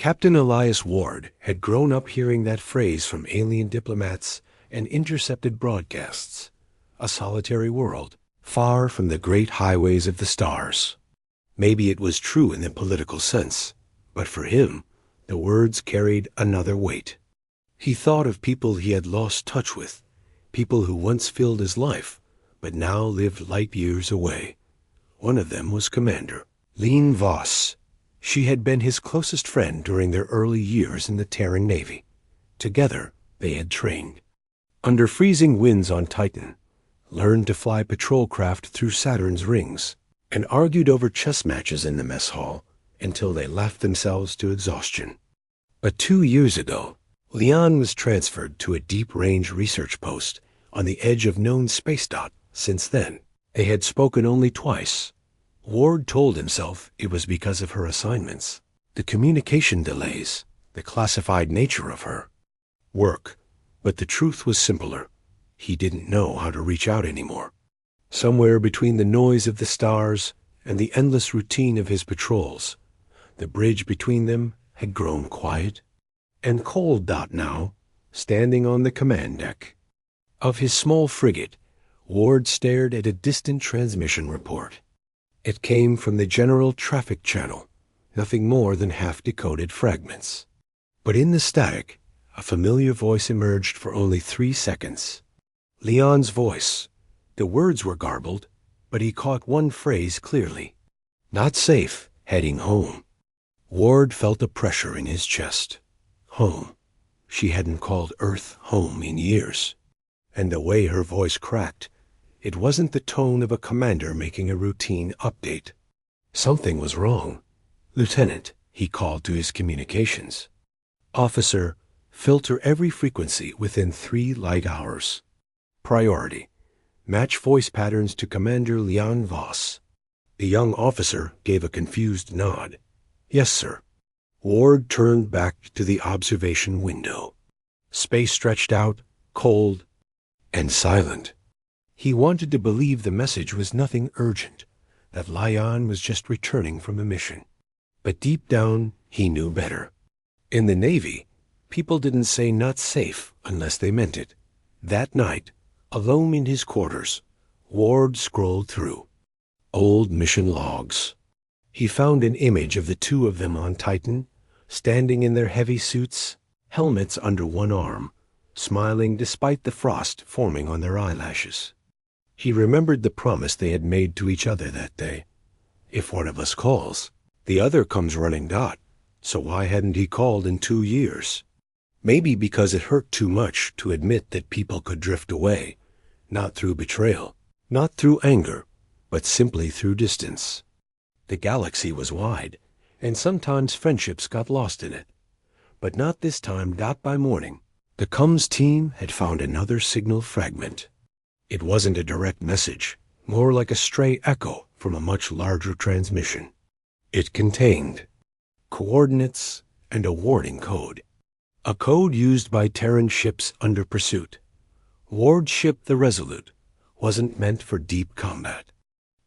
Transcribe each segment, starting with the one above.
Captain Elias Ward had grown up hearing that phrase from alien diplomats and intercepted broadcasts. A solitary world, far from the great highways of the stars. Maybe it was true in the political sense, but for him, the words carried another weight. He thought of people he had lost touch with, people who once filled his life, but now lived light years away. One of them was Commander Lien Voss. She had been his closest friend during their early years in the Terran Navy. Together, they had trained. Under freezing winds on Titan, learned to fly patrol craft through Saturn's rings, and argued over chess matches in the mess hall until they laughed themselves to exhaustion. But 2 years ago, Lien was transferred to a deep-range research post on the edge of known space dot. Since then, they had spoken only twice. Ward told himself it was because of her assignments, the communication delays, the classified nature of her work. But the truth was simpler. He didn't know how to reach out anymore. Somewhere between the noise of the stars and the endless routine of his patrols, the bridge between them had grown quiet and cold. Now, standing on the command deck of his small frigate, Ward stared at a distant transmission report. It came from the general traffic channel, nothing more than half-decoded fragments. But in the static, a familiar voice emerged for only 3 seconds. Lien's voice. The words were garbled, but he caught one phrase clearly. Not safe, heading home. Ward felt a pressure in his chest. Home. She hadn't called Earth home in years. And the way her voice cracked, it wasn't the tone of a commander making a routine update. Something was wrong. Lieutenant, he called to his communications. Officer, filter every frequency within 3 light hours. Priority. Match voice patterns to Commander Lien Voss. The young officer gave a confused nod. Yes, sir. Ward turned back to the observation window. Space stretched out, cold, and silent. He wanted to believe the message was nothing urgent, that Lien was just returning from a mission. But deep down, he knew better. In the Navy, people didn't say not safe unless they meant it. That night, alone in his quarters, Ward scrolled through old mission logs. He found an image of the 2 of them on Titan, standing in their heavy suits, helmets under one arm, smiling despite the frost forming on their eyelashes. He remembered the promise they had made to each other that day. If one of us calls, the other comes running. So why hadn't he called in 2 years? Maybe because it hurt too much to admit that people could drift away, not through betrayal, not through anger, but simply through distance. The galaxy was wide, and sometimes friendships got lost in it. But not this time. By morning, the comms team had found another signal fragment. It wasn't a direct message, more like a stray echo from a much larger transmission. It contained coordinates and a warning code. A code used by Terran ships under pursuit. Ward's ship, the Resolute, wasn't meant for deep combat.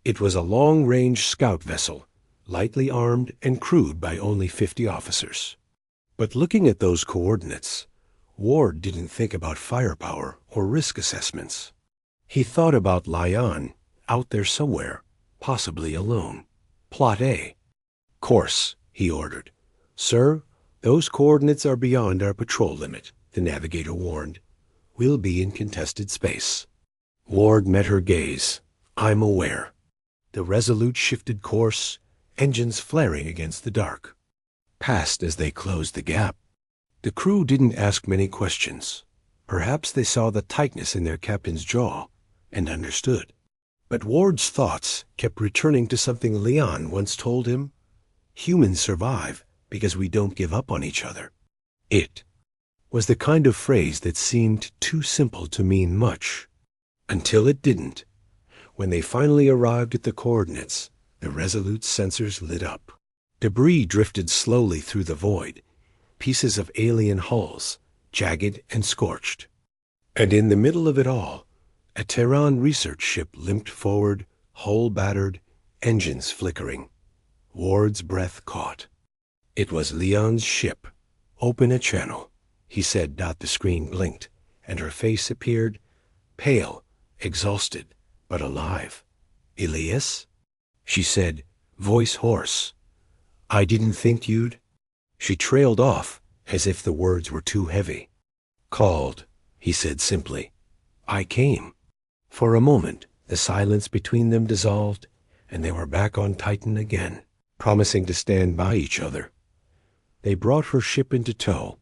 It was a long-range scout vessel, lightly armed and crewed by only 50 officers. But looking at those coordinates, Ward didn't think about firepower or risk assessments. He thought about Lien, out there somewhere, possibly alone. Plot A. Course, he ordered. Sir, those coordinates are beyond our patrol limit, the navigator warned. We'll be in contested space. Ward met her gaze. I'm aware. The Resolute shifted course, engines flaring against the dark. Passed as they closed the gap. The crew didn't ask many questions. Perhaps they saw the tightness in their captain's jaw and understood. But Ward's thoughts kept returning to something Lien once told him. Humans survive because we don't give up on each other. It was the kind of phrase that seemed too simple to mean much. Until it didn't. When they finally arrived at the coordinates, the Resolute's sensors lit up. Debris drifted slowly through the void, pieces of alien hulls, jagged and scorched. And in the middle of it all, a Terran research ship limped forward, hull battered, engines flickering. Ward's breath caught. It was Leon's ship. Open a channel, he said. The screen blinked, and her face appeared, pale, exhausted, but alive. Elias? She said, voice hoarse. I didn't think you'd... She trailed off, as if the words were too heavy. Called, he said simply. I came. For a moment, the silence between them dissolved, and they were back on Titan again, promising to stand by each other. They brought her ship into tow,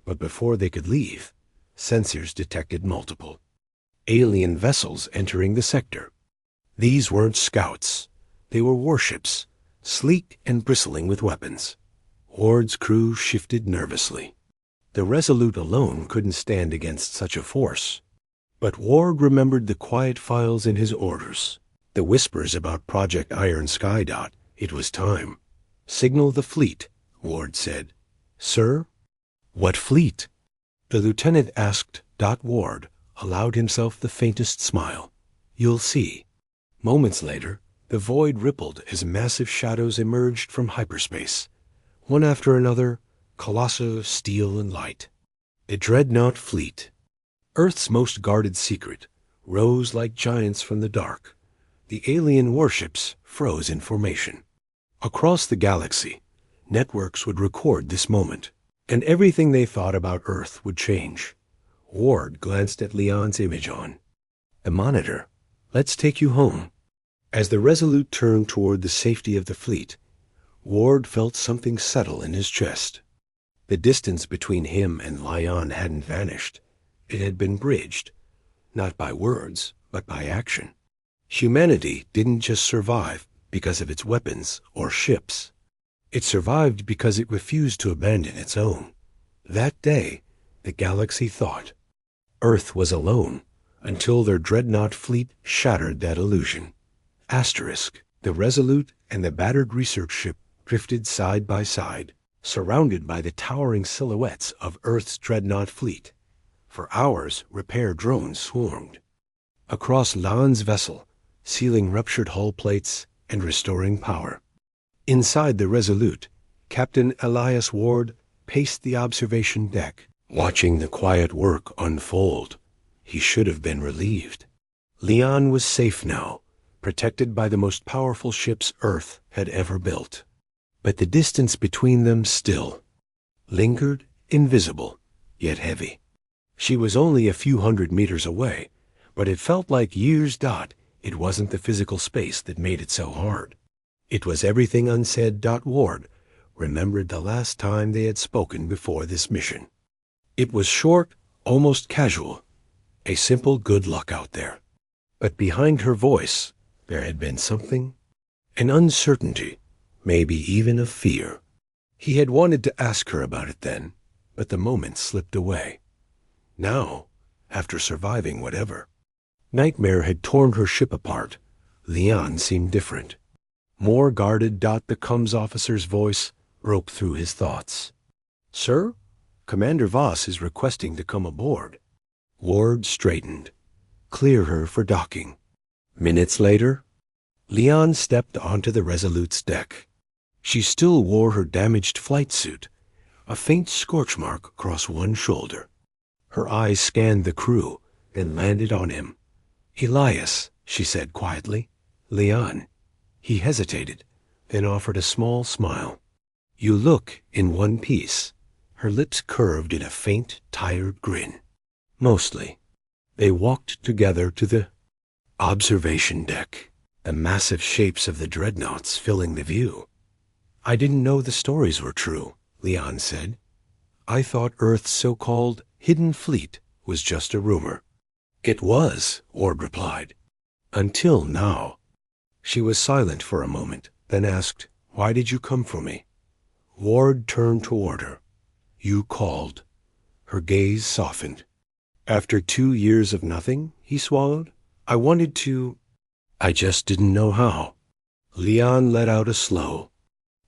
but before they could leave, sensors detected multiple alien vessels entering the sector. These weren't scouts. They were warships, sleek and bristling with weapons. Ward's crew shifted nervously. The Resolute alone couldn't stand against such a force. But Ward remembered the quiet files in his orders, the whispers about Project Iron Sky. It was time. Signal the fleet, Ward said. Sir? What fleet? The lieutenant asked. Ward allowed himself the faintest smile. You'll see. Moments later, the void rippled as massive shadows emerged from hyperspace. One after another, colossal of steel and light. The Dreadnought fleet, Earth's most guarded secret, rose like giants from the dark. The alien warships froze in formation. Across the galaxy, networks would record this moment, and everything they thought about Earth would change. Ward glanced at Leon's image on the monitor. Let's take you home. As the Resolute turned toward the safety of the fleet, Ward felt something settle in his chest. The distance between him and Leon hadn't vanished. It had been bridged, not by words, but by action. Humanity didn't just survive because of its weapons or ships. It survived because it refused to abandon its own. That day, the galaxy thought. Earth was alone until their Dreadnought fleet shattered that illusion. Asterisk, the Resolute and the battered research ship drifted side by side, surrounded by the towering silhouettes of Earth's Dreadnought fleet. For hours, repair drones swarmed across Lan's vessel, sealing ruptured hull plates and restoring power. Inside the Resolute, Captain Elias Ward paced the observation deck, watching the quiet work unfold. He should have been relieved. Leon was safe now, protected by the most powerful ships Earth had ever built. But the distance between them still lingered, invisible, yet heavy. She was only a few hundred meters away, but it felt like years. It wasn't the physical space that made it so hard. It was everything unsaid. Ward remembered the last time they had spoken before this mission. It was short, almost casual, a simple good luck out there. But behind her voice, there had been something, an uncertainty, maybe even a fear. He had wanted to ask her about it then, but the moment slipped away. Now, after surviving whatever, Nightmare had torn her ship apart. Leon seemed different, more guarded. The comms officer's voice broke through his thoughts. Sir, Commander Voss is requesting to come aboard. Ward straightened. Clear her for docking. Minutes later, Leon stepped onto the Resolute's deck. She still wore her damaged flight suit, a faint scorch mark across one shoulder. Her eyes scanned the crew, then landed on him. Elias, she said quietly. Leon. He hesitated, then offered a small smile. You look in one piece. Her lips curved in a faint, tired grin. Mostly. They walked together to the observation deck, the massive shapes of the dreadnoughts filling the view. I didn't know the stories were true, Leon said. I thought Earth's so-called hidden fleet was just a rumor. It was, Ward replied. Until now. She was silent for a moment, then asked, Why did you come for me? Ward turned toward her. You called. Her gaze softened. After 2 years of nothing, he swallowed. I wanted to... I just didn't know how. Leon let out a slow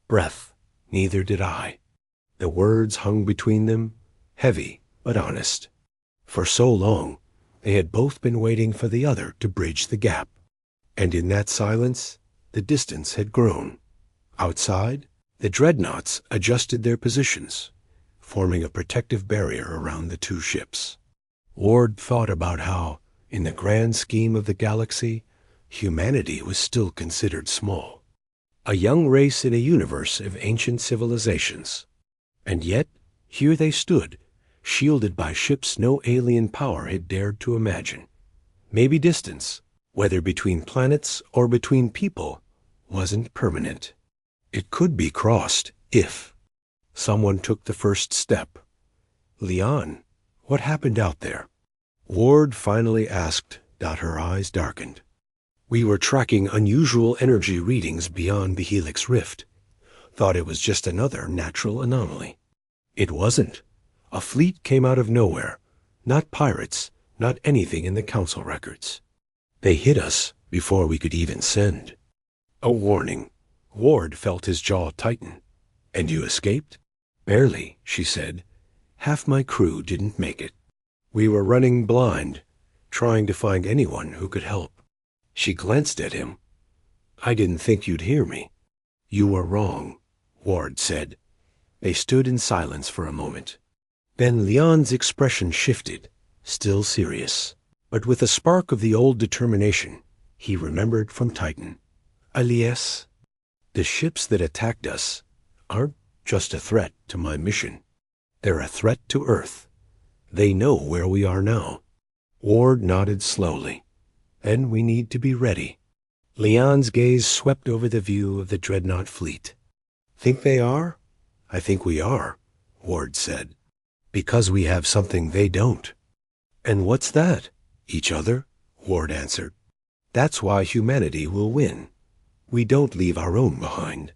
breath. Neither did I. The words hung between them, heavy but honest. For so long, they had both been waiting for the other to bridge the gap. And in that silence, the distance had grown. Outside, The dreadnoughts adjusted their positions, forming a protective barrier around the two ships. Ward thought about how, in the grand scheme of the galaxy, humanity was still considered small. A young race in a universe of ancient civilizations. And yet, here they stood, shielded by ships no alien power had dared to imagine. Maybe distance, whether between planets or between people, wasn't permanent. It could be crossed if someone took the first step. Leon, what happened out there? Ward finally asked. Her eyes darkened. We were tracking unusual energy readings beyond the Helix Rift. Thought it was just another natural anomaly. It wasn't. A fleet came out of nowhere. Not pirates, not anything in the council records. They hit us before we could even send. A warning. Ward felt his jaw tighten. And you escaped? Barely, she said. Half my crew didn't make it. We were running blind, trying to find anyone who could help. She glanced at him. I didn't think you'd hear me. You were wrong, Ward said. They stood in silence for a moment. Then Leon's expression shifted, still serious, but with a spark of the old determination he remembered from Titan. Elias, the ships that attacked us aren't just a threat to my mission. They're a threat to Earth. They know where we are now. Ward nodded slowly. Then we need to be ready. Leon's gaze swept over the view of the Dreadnought fleet. Think they are? I think we are, Ward said. Because we have something they don't. And what's that? Each other, Ward answered. That's why humanity will win. We don't leave our own behind.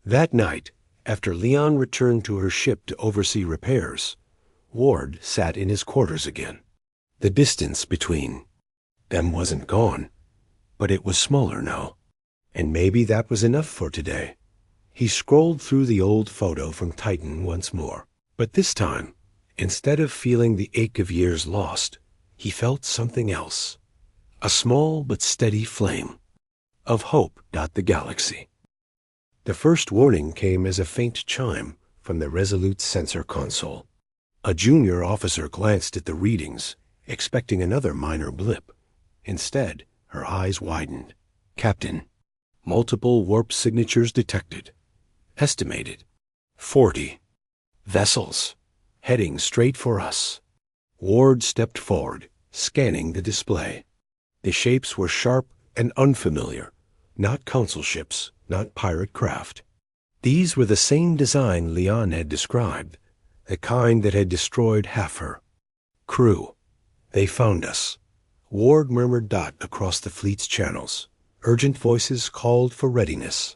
That night, after Leon returned to her ship to oversee repairs, Ward sat in his quarters again. The distance between them wasn't gone, but it was smaller now. And maybe that was enough for today. He scrolled through the old photo from Titan once more. But this time, instead of feeling the ache of years lost, he felt something else. A small but steady flame of hope. The galaxy. The first warning came as a faint chime from the Resolute sensor console. A junior officer glanced at the readings, expecting another minor blip. Instead, her eyes widened. Captain, multiple warp signatures detected. Estimated 40 vessels heading straight for us. Ward stepped forward, scanning the display. The shapes were sharp and unfamiliar, not council ships, not pirate craft. These were the same design Leon had described, the kind that had destroyed half her crew. They found us. Ward murmured across the fleet's channels. Urgent voices called for readiness.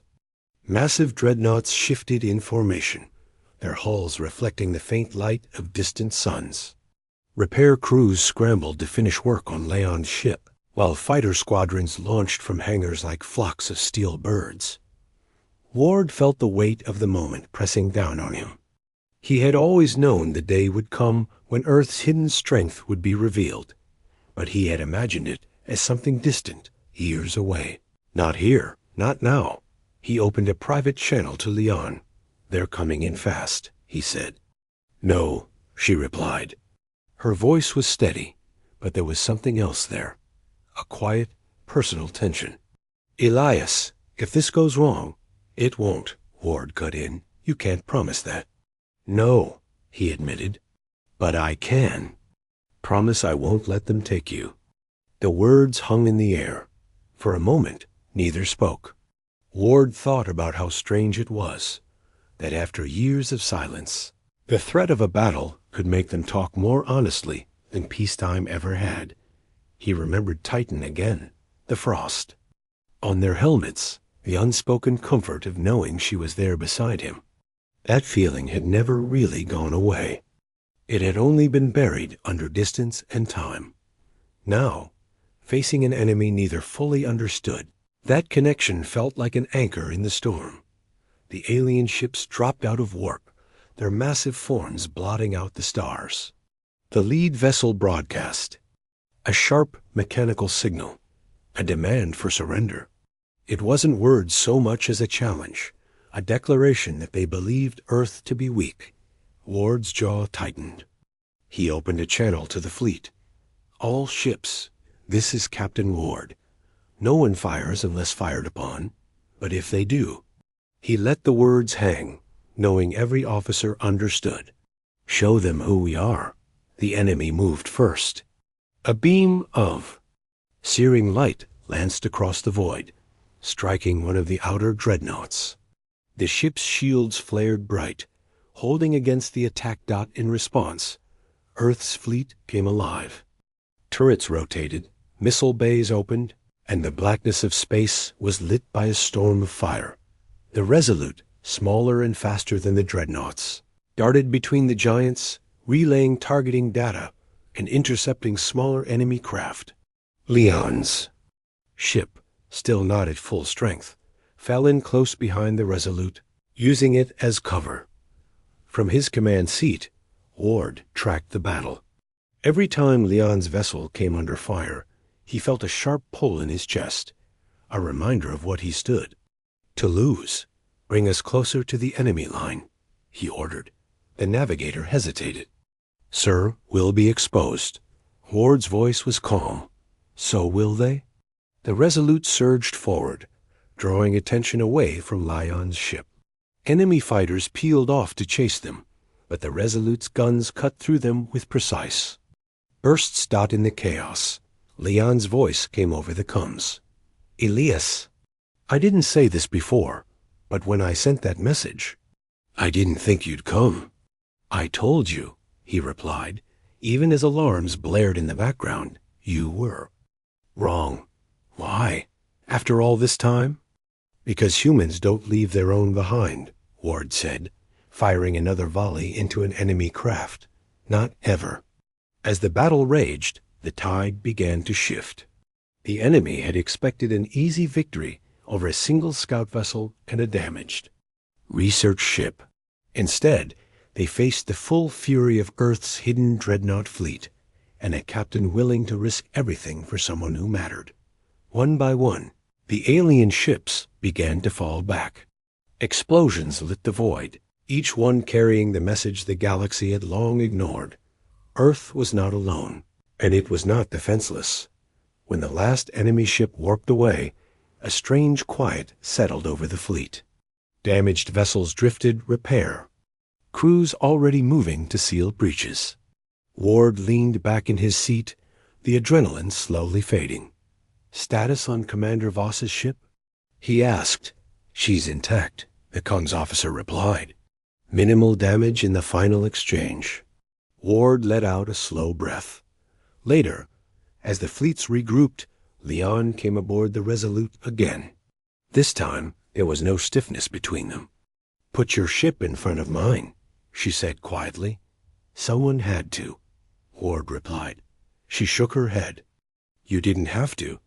Massive dreadnoughts shifted in formation, their hulls reflecting the faint light of distant suns. Repair crews scrambled to finish work on Leon's ship, while fighter squadrons launched from hangars like flocks of steel birds. Ward felt the weight of the moment pressing down on him. He had always known the day would come when Earth's hidden strength would be revealed, but he had imagined it as something distant, years away. Not here, not now. He opened a private channel to Leon. They're coming in fast, he said. No, she replied. Her voice was steady, but there was something else there. A quiet, personal tension. Elias, if this goes wrong, it won't, Ward cut in. You can't promise that. No, he admitted. But I can. Promise I won't let them take you. The words hung in the air. For a moment, neither spoke. Ward thought about how strange it was that after years of silence, the threat of a battle could make them talk more honestly than peacetime ever had. He remembered Titan again, the frost. On their helmets, the unspoken comfort of knowing she was there beside him. That feeling had never really gone away. It had only been buried under distance and time. Now, facing an enemy neither fully understood, that connection felt like an anchor in the storm. The alien ships dropped out of warp, their massive forms blotting out the stars. The lead vessel broadcast. A sharp mechanical signal, a demand for surrender. It wasn't words so much as a challenge, a declaration that they believed Earth to be weak. Ward's jaw tightened. He opened a channel to the fleet. "All ships, this is Captain Ward. No one fires unless fired upon, but if they do..." He let the words hang, knowing every officer understood. "Show them who we are." The enemy moved first. A beam of searing light lanced across the void, striking one of the outer dreadnoughts. The ship's shields flared bright, holding against the attack dot in response. Earth's fleet came alive. Turrets rotated, missile bays opened, and the blackness of space was lit by a storm of fire. The Resolute, smaller and faster than the dreadnoughts, darted between the giants, relaying targeting data and intercepting smaller enemy craft. Leon's ship, still not at full strength, fell in close behind the Resolute, using it as cover. From his command seat, Ward tracked the battle. Every time Leon's vessel came under fire, he felt a sharp pull in his chest, a reminder of what he stood to lose. "Bring us closer to the enemy line," he ordered. The navigator hesitated. "Sir, we'll be exposed." Ward's voice was calm. "So will they?" The Resolute surged forward, drawing attention away from Leon's ship. Enemy fighters peeled off to chase them, but the Resolute's guns cut through them with precise bursts. In the chaos, Leon's voice came over the comms. "Elias, I didn't say this before, but when I sent that message, I didn't think you'd come." "I told you," he replied, even as alarms blared in the background. "You were wrong." "Why? After all this time?" "Because humans don't leave their own behind," Ward said, firing another volley into an enemy craft. "Not ever." As the battle raged, the tide began to shift. The enemy had expected an easy victory over a single scout vessel and a damaged research ship. Instead, they faced the full fury of Earth's hidden dreadnought fleet, and a captain willing to risk everything for someone who mattered. One by one, the alien ships began to fall back. Explosions lit the void, each one carrying the message the galaxy had long ignored. Earth was not alone, and it was not defenseless. When the last enemy ship warped away, a strange quiet settled over the fleet. Damaged vessels drifted repair, crews already moving to seal breaches. Ward leaned back in his seat, the adrenaline slowly fading. "Status on Commander Voss's ship?" he asked. "She's intact," the comms officer replied. "Minimal damage in the final exchange." Ward let out a slow breath. Later, as the fleets regrouped, Leon came aboard the Resolute again. This time, there was no stiffness between them. "Put your ship in front of mine," she said quietly. "Someone had to," Ward replied. She shook her head. "You didn't have to,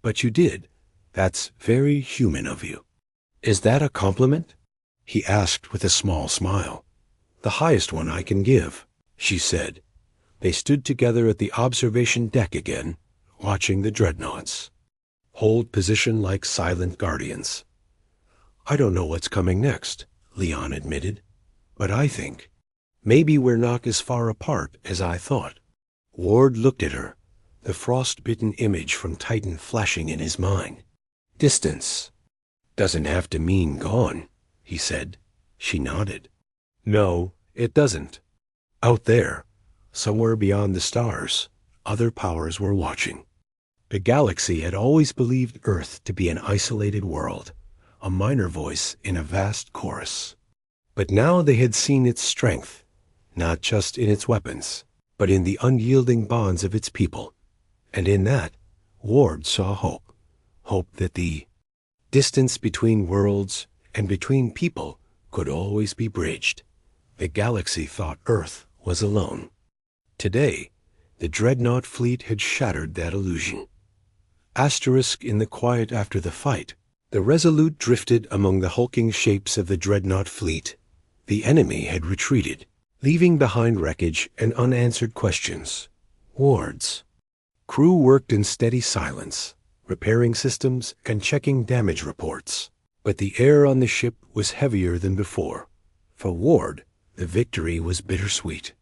but you did. That's very human of you." "Is that a compliment?" he asked with a small smile. "The highest one I can give," she said. They stood together at the observation deck again, watching the dreadnoughts hold position like silent guardians. "I don't know what's coming next," Leon admitted, "but I think maybe we're not as far apart as I thought." Ward looked at her, the frost-bitten image from Titan flashing in his mind. "Distance doesn't have to mean gone," he said. She nodded. "No, it doesn't. Out there, somewhere beyond the stars, other powers were watching." The galaxy had always believed Earth to be an isolated world, a minor voice in a vast chorus. But now they had seen its strength, not just in its weapons, but in the unyielding bonds of its people. And in that, Ward saw hope. Hope that the distance between worlds and between people could always be bridged. The galaxy thought Earth was alone. Today, the Dreadnought fleet had shattered that illusion. Asterisk in the quiet after the fight, the Resolute drifted among the hulking shapes of the Dreadnought fleet. The enemy had retreated, leaving behind wreckage and unanswered questions. Ward's crew worked in steady silence, repairing systems and checking damage reports. But the air on the ship was heavier than before. For Ward, the victory was bittersweet.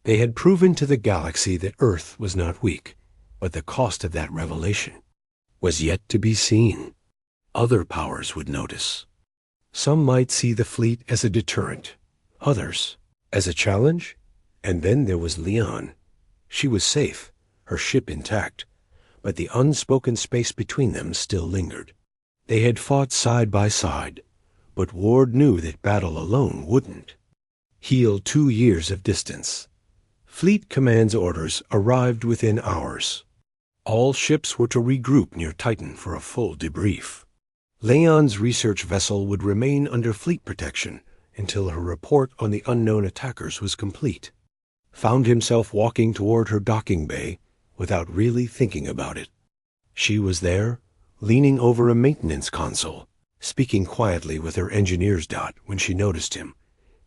They had proven to the galaxy that Earth was not weak, but the cost of that revelation was yet to be seen. Other powers would notice. Some might see the fleet as a deterrent, others as a challenge, and then there was Leon. She was safe, her ship intact, but the unspoken space between them still lingered. They had fought side by side, but Ward knew that battle alone wouldn't heal 2 years of distance. Fleet Command's orders arrived within hours. All ships were to regroup near Titan for a full debrief. Leon's research vessel would remain under fleet protection until her report on the unknown attackers was complete. Found himself walking toward her docking bay without really thinking about it. She was there, leaning over a maintenance console, speaking quietly with her engineer's dot when she noticed him.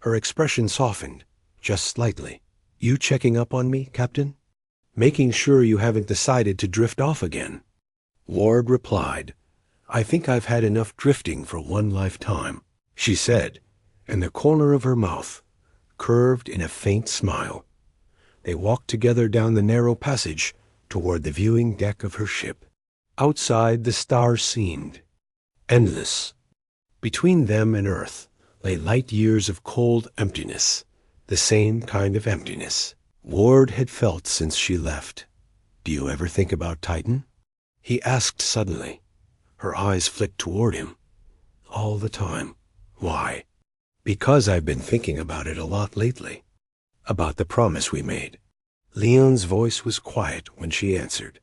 Her expression softened, just slightly. "You checking up on me, Captain? Making sure you haven't decided to drift off again?" Ward replied, "I think I've had enough drifting for one lifetime," she said, and the corner of her mouth curved in a faint smile. They walked together down the narrow passage toward the viewing deck of her ship. Outside, the stars seemed endless. Between them and Earth lay light years of cold emptiness, the same kind of emptiness Ward had felt since she left. "Do you ever think about Titan?" he asked suddenly. Her eyes flicked toward him. "All the time." "Why?" "Because I've been thinking about it a lot lately. About the promise we made." Leon's voice was quiet when she answered.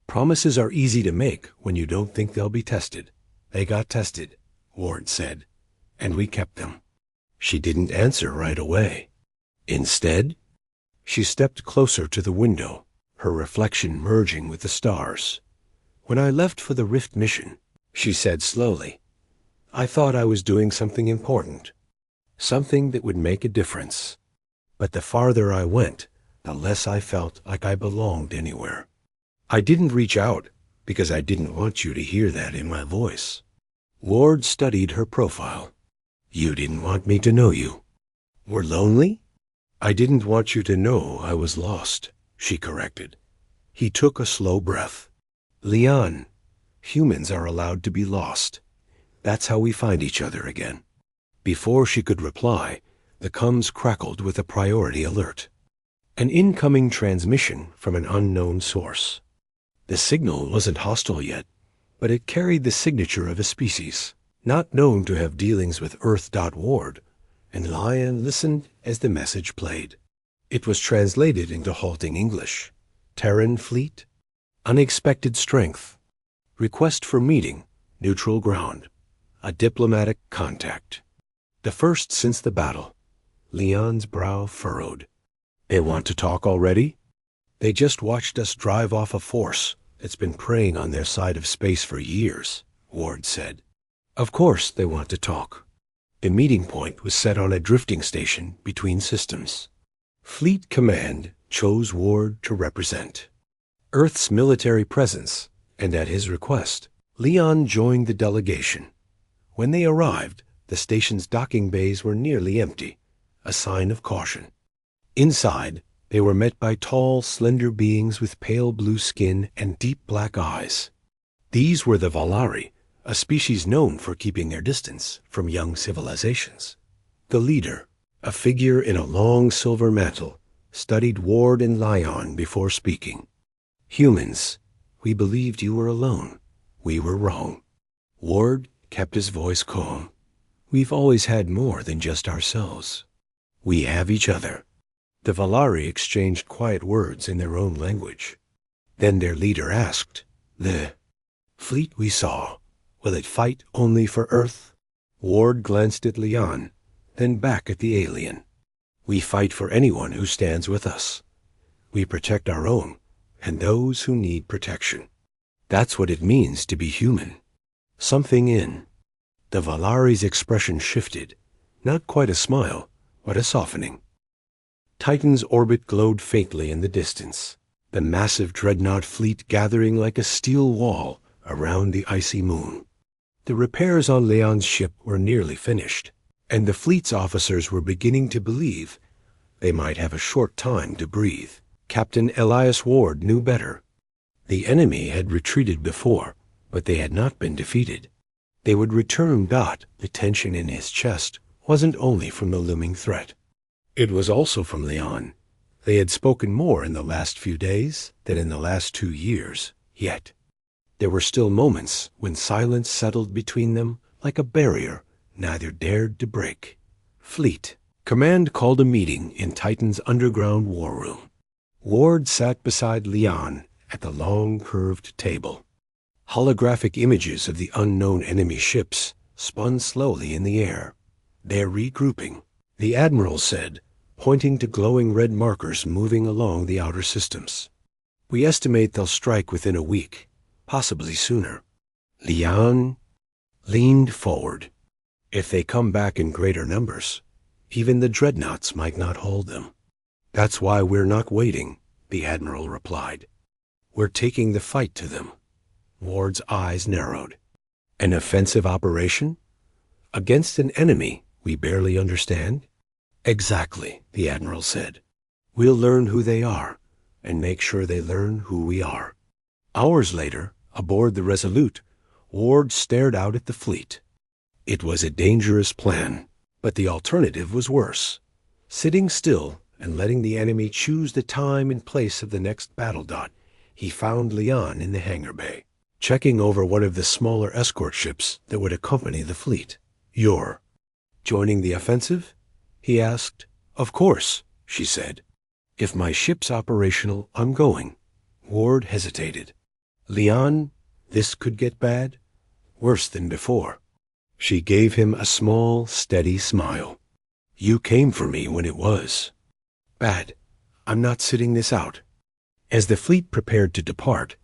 "Promises are easy to make when you don't think they'll be tested. They got tested," Ward said, "and we kept them." She didn't answer right away. Instead, she stepped closer to the window, her reflection merging with the stars. "When I left for the Rift mission," she said slowly, "I thought I was doing something important, something that would make a difference. But the farther I went, the less I felt like I belonged anywhere. I didn't reach out because I didn't want you to hear that in my voice." Ward studied her profile. "You didn't want me to know you were lonely?" "I didn't want you to know I was lost," she corrected. He took a slow breath. "Leon, humans are allowed to be lost. That's how we find each other again." Before she could reply, the comms crackled with a priority alert. An incoming transmission from an unknown source. The signal wasn't hostile yet, but it carried the signature of a species not known to have dealings with Earth.Ward, and Lion listened as the message played. It was translated into halting English. "Terran fleet? Unexpected strength. Request for meeting. Neutral ground. A diplomatic contact." The first since the battle. Leon's brow furrowed. "They want to talk already?" "They just watched us drive off a force that's been preying on their side of space for years," Ward said. "Of course they want to talk." The meeting point was set on a drifting station between systems. Fleet Command chose Ward to represent Earth's military presence, and at his request, Leon joined the delegation. When they arrived, the station's docking bays were nearly empty, a sign of caution. Inside, they were met by tall, slender beings with pale blue skin and deep black eyes. These were the Valari, a species known for keeping their distance from young civilizations. The leader, a figure in a long silver mantle, studied Ward and Lion before speaking. "Humans, we believed you were alone. We were wrong." Ward kept his voice calm. "We've always had more than just ourselves. We have each other." The Valari exchanged quiet words in their own language. Then their leader asked, "The fleet we saw, will it fight only for Earth?" Ward glanced at Leon, then back at the alien. "We fight for anyone who stands with us. We protect our own and those who need protection. That's what it means to be human." Something in the Valari's expression shifted, not quite a smile, but a softening. Titan's orbit glowed faintly in the distance, the massive Dreadnought fleet gathering like a steel wall around the icy moon. The repairs on Leon's ship were nearly finished, and the fleet's officers were beginning to believe they might have a short time to breathe. Captain Elias Ward knew better. The enemy had retreated before, but they had not been defeated. They would return. The tension in his chest wasn't only from the looming threat. It was also from Leon. They had spoken more in the last few days than in the last 2 years, yet there were still moments when silence settled between them like a barrier neither dared to break. Fleet. Command called a meeting in Titan's underground war room. Ward sat beside Leon at the long curved table. Holographic images of the unknown enemy ships spun slowly in the air. "They're regrouping," the Admiral said, pointing to glowing red markers moving along the outer systems. "We estimate they'll strike within a week, possibly sooner." Leon leaned forward. "If they come back in greater numbers, even the Dreadnoughts might not hold them." "That's why we're not waiting," the Admiral replied. "We're taking the fight to them." Ward's eyes narrowed. "An offensive operation? Against an enemy we barely understand?" "Exactly," the Admiral said. "We'll learn who they are, and make sure they learn who we are." Hours later, aboard the Resolute, Ward stared out at the fleet. It was a dangerous plan, but the alternative was worse. Sitting still and letting the enemy choose the time and place of the next battle dot, he found Leon in the hangar bay, checking over one of the smaller escort ships that would accompany the fleet. "You're joining the offensive?" he asked. "Of course," she said. "If my ship's operational, I'm going." Ward hesitated. "Leon, this could get bad? Worse than before." She gave him a small, steady smile. "You came for me when it was bad. I'm not sitting this out." As the fleet prepared to depart,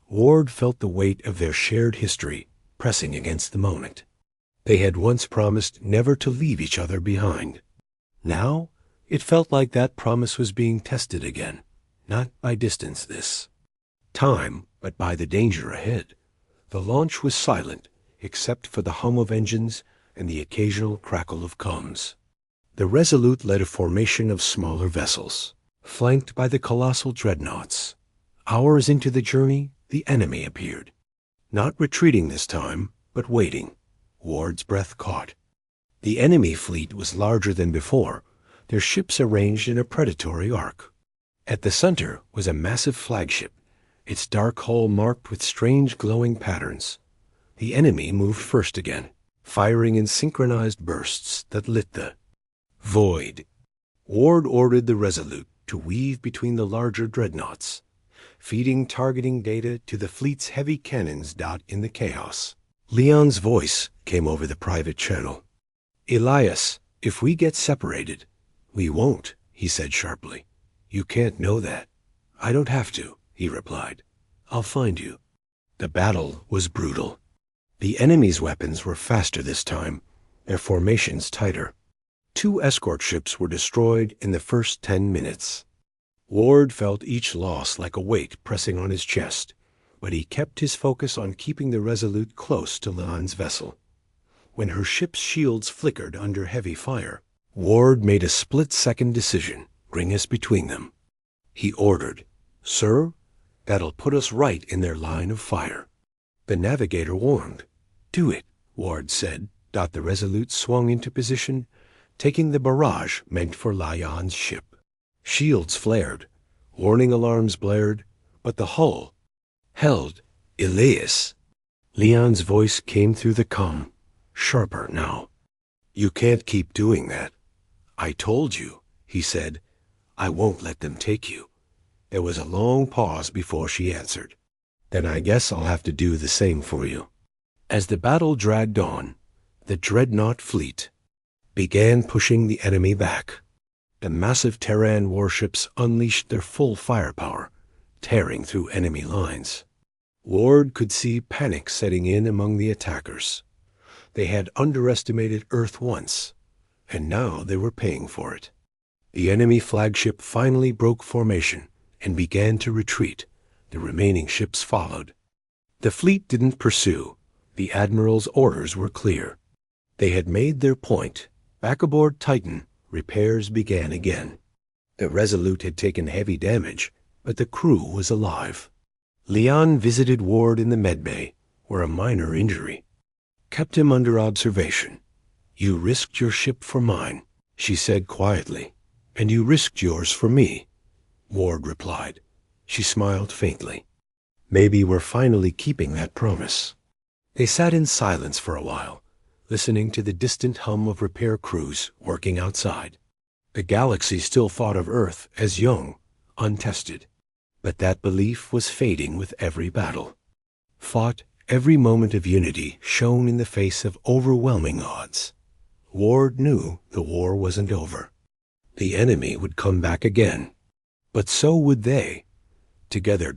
Ward felt the weight of their shared history pressing against the moment. They had once promised never to leave each other behind. Now it felt like that promise was being tested again, not by distance this time, but by the danger ahead. The launch was silent, except for the hum of engines and the occasional crackle of comms. The Resolute led a formation of smaller vessels, flanked by the colossal dreadnoughts. Hours into the journey, the enemy appeared. Not retreating this time, but waiting. Ward's breath caught. The enemy fleet was larger than before, their ships arranged in a predatory arc. At the center was a massive flagship, its dark hull marked with strange glowing patterns. The enemy moved first again, firing in synchronized bursts that lit the void. Ward ordered the Resolute to weave between the larger dreadnoughts, feeding targeting data to the fleet's heavy cannons. In the chaos, Leon's voice came over the private channel. "Elias, if we get separated—" "We won't," he said sharply. "You can't know that." "I don't have to," he replied. "I'll find you." The battle was brutal. The enemy's weapons were faster this time, their formations tighter. 2 escort ships were destroyed in the first 10 minutes. Ward felt each loss like a weight pressing on his chest, but he kept his focus on keeping the Resolute close to Leon's vessel. When her ship's shields flickered under heavy fire, Ward made a split-second decision: bring us between them. He ordered, "Sir, that'll put us right in their line of fire." The navigator warned. "Do it," Ward said. The Resolute swung into position, taking the barrage meant for Leon's ship. Shields flared, warning alarms blared, but the hull held. "Elias." Leon's voice came through the comm, sharper now. "You can't keep doing that." "I told you," he said. "I won't let them take you." There was a long pause before she answered. "Then I guess I'll have to do the same for you." As the battle dragged on, the Dreadnought fleet began pushing the enemy back. The massive Terran warships unleashed their full firepower, tearing through enemy lines. Ward could see panic setting in among the attackers. They had underestimated Earth once, and now they were paying for it. The enemy flagship finally broke formation and began to retreat. The remaining ships followed. The fleet didn't pursue. The Admiral's orders were clear. They had made their point. Back aboard Titan, repairs began again. The Resolute had taken heavy damage, but the crew was alive. Leon visited Ward in the medbay, where a minor injury kept him under observation. "You risked your ship for mine," she said quietly. "And you risked yours for me," Ward replied. She smiled faintly. "Maybe we're finally keeping that promise." They sat in silence for a while, listening to the distant hum of repair crews working outside. The galaxy still thought of Earth as young, untested. But that belief was fading with every battle. Fought, every moment of unity shone in the face of overwhelming odds. Ward knew the war wasn't over. The enemy would come back again. But so would they. Together,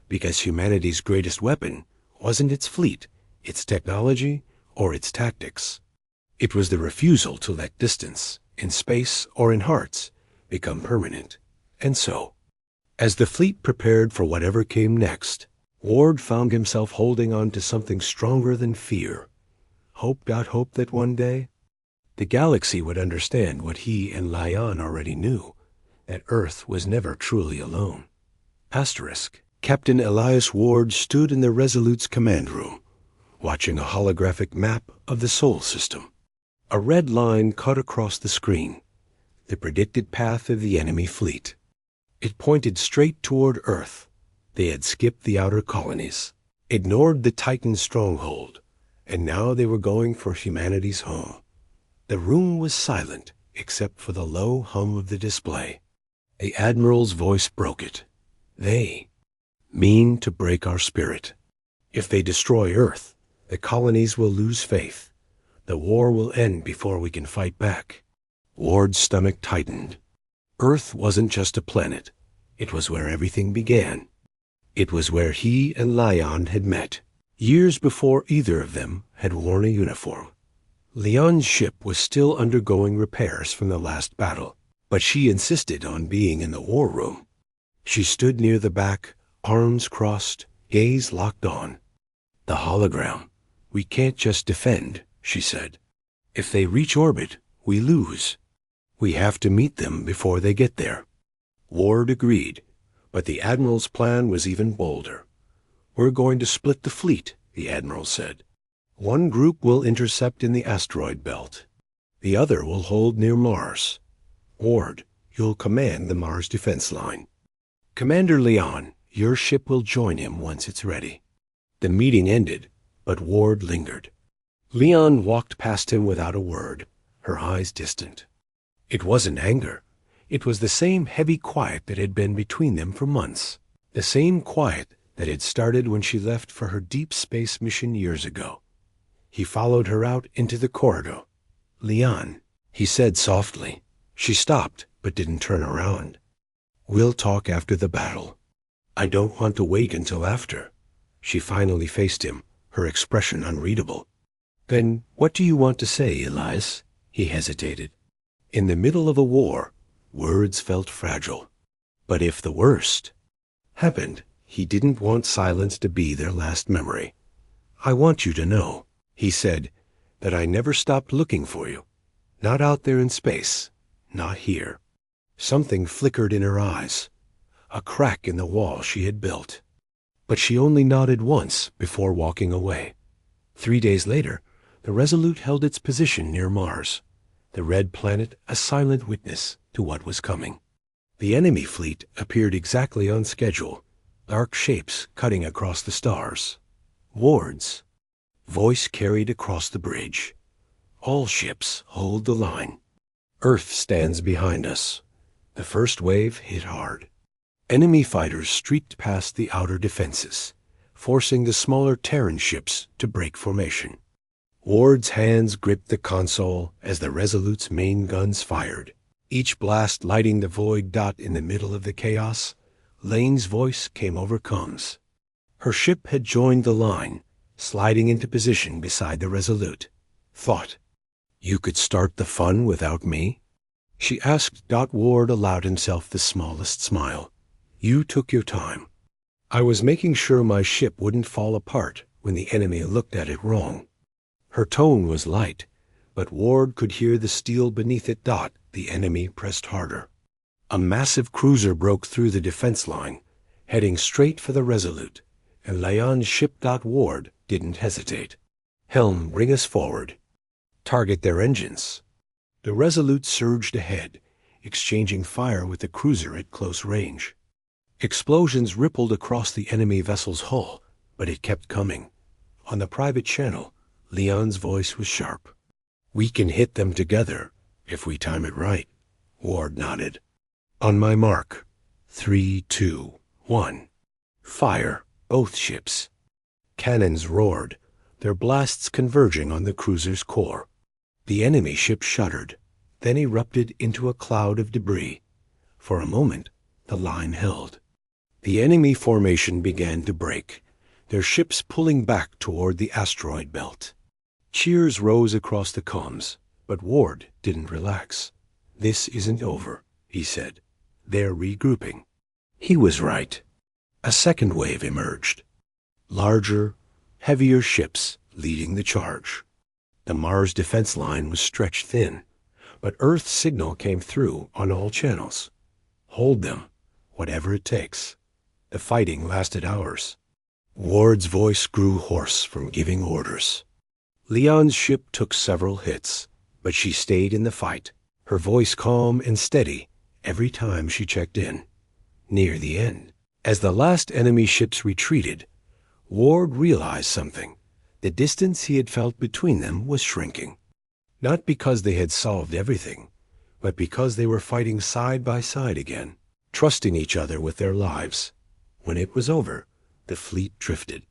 because humanity's greatest weapon wasn't its fleet, its technology, or its tactics. It was the refusal to let distance, in space or in hearts, become permanent. And so, as the fleet prepared for whatever came next, Ward found himself holding on to something stronger than fear. Hope that one day the galaxy would understand what he and Leon already knew, that Earth was never truly alone. Captain Elias Ward stood in the Resolute's command room, watching a holographic map of the Sol system. A red line cut across the screen, the predicted path of the enemy fleet. It pointed straight toward Earth. They had skipped the outer colonies, ignored the Titan stronghold, and now they were going for humanity's home. The room was silent, except for the low hum of the display. The Admiral's voice broke it. "They mean to break our spirit. If they destroy Earth, the colonies will lose faith. The war will end before we can fight back." Ward's stomach tightened. Earth wasn't just a planet. It was where everything began. It was where he and Leon had met, years before either of them had worn a uniform. Leon's ship was still undergoing repairs from the last battle, but she insisted on being in the war room. She stood near the back, arms crossed, gaze locked on. "The hologram. We can't just defend," she said. "If they reach orbit, we lose. We have to meet them before they get there." Ward agreed, but the Admiral's plan was even bolder. "We're going to split the fleet," the Admiral said. "One group will intercept in the asteroid belt. The other will hold near Mars. Ward, you'll command the Mars defense line. Commander Leon, your ship will join him once it's ready." The meeting ended, but Ward lingered. Leon walked past him without a word, her eyes distant. It wasn't anger. It was the same heavy quiet that had been between them for months. The same quiet that had started when she left for her deep space mission years ago. He followed her out into the corridor. "Leon," he said softly. She stopped, but didn't turn around. "We'll talk after the battle." "I don't want to wait until after." She finally faced him, her expression unreadable. "Then what do you want to say, Elias?" He hesitated. In the middle of a war, words felt fragile. But if the worst happened, he didn't want silence to be their last memory. "I want you to know," he said, "that I never stopped looking for you. Not out there in space. Not here." Something flickered in her eyes, a crack in the wall she had built. But she only nodded once before walking away. 3 days later, the Resolute held its position near Mars, the red planet a silent witness to what was coming. The enemy fleet appeared exactly on schedule, dark shapes cutting across the stars. Ward's voice carried across the bridge. "All ships hold the line. Earth stands behind us." The first wave hit hard. Enemy fighters streaked past the outer defenses, forcing the smaller Terran ships to break formation. Ward's hands gripped the console as the Resolute's main guns fired, each blast lighting the void in the middle of the chaos. Lane's voice came over comms. Her ship had joined the line, sliding into position beside the Resolute. "Thought you could start the fun without me?" she asked. Ward allowed himself the smallest smile. "You took your time. I was making sure my ship wouldn't fall apart when the enemy looked at it wrong. Her tone was light, but Ward could hear the steel beneath it. The enemy pressed harder. A massive cruiser broke through the defense line, heading straight for the Resolute, and Lyon's ship. Ward didn't hesitate. "Helm, bring us forward. Target their engines." The Resolute surged ahead, exchanging fire with the cruiser at close range. Explosions rippled across the enemy vessel's hull, but it kept coming. On the private channel, Leon's voice was sharp. "We can hit them together, if we time it right." Ward nodded. "On my mark. 3, 2, 1. Fire, both ships." Cannons roared, their blasts converging on the cruiser's core. The enemy ship shuddered, then erupted into a cloud of debris. For a moment, the line held. The enemy formation began to break, their ships pulling back toward the asteroid belt. Cheers rose across the comms, but Ward didn't relax. "This isn't over," he said. "They're regrouping." He was right. A second wave emerged. Larger, heavier ships leading the charge. The Mars defense line was stretched thin, but Earth's signal came through on all channels. "Hold them, whatever it takes." The fighting lasted hours. Ward's voice grew hoarse from giving orders. Leon's ship took several hits, but she stayed in the fight, her voice calm and steady every time she checked in. Near the end, as the last enemy ships retreated, Ward realized something. The distance he had felt between them was shrinking. Not because they had solved everything, but because they were fighting side by side again, trusting each other with their lives. When it was over, the fleet drifted.